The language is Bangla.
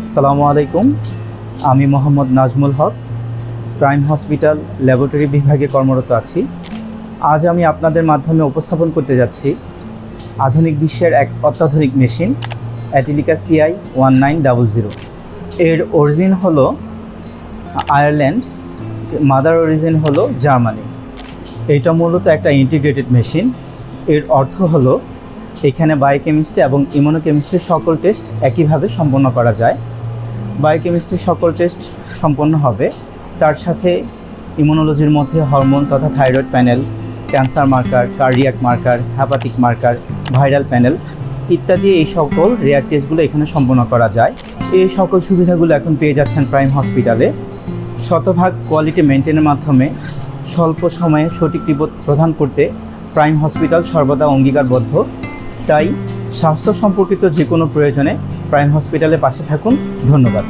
আসসালামু আলাইকুম। আমি মোহাম্মদ নাজমুল হক, প্রাইম হসপিটাল ল্যাবরেটরি বিভাগে কর্মরত আছি। আজ আমি আপনাদের মাধ্যমে উপস্থাপন করতে যাচ্ছি আধুনিক বিশ্বের এক অত্যাধুনিক মেশিন অ্যাটিলিকা CI 1900। এর অরিজিন হলো আয়ারল্যান্ড, মাদার অরিজিন হলো জার্মানি। এটা মূলত একটা ইন্টিগ্রেটেড মেশিন। এর অর্থ হলো এখানে বায়োকেমিস্ট্রি এবং ইমিউনোকেমিস্ট্রির সকল টেস্ট একইভাবে সম্পন্ন করা যায়। বায়োকেমিস্ট্রির সকল টেস্ট সম্পন্ন হবে, তার সাথে ইমিউনোলজির মধ্যে হরমোন তথা thyroid panel, cancer marker, cardiac marker, hepatic marker, viral panel ইত্যাদি এই সকল রেয়ার টেস্টগুলো এখানে সম্পন্ন করা যায়। এই সকল সুবিধাগুলো এখন পেয়ে যাচ্ছেন প্রাইম হসপিটালে। শতভাগ কোয়ালিটি মেনটেনের মাধ্যমে স্বল্প সময়ে সঠিক রিপোর্ট প্রদান করতে প্রাইম হসপিটাল সর্বদা অঙ্গীকারবদ্ধ। তাই স্বাস্থ্য সম্পর্কিত যে কোনো প্রয়োজনে প্রাইম হসপিটালের পাশে থাকুন। ধন্যবাদ।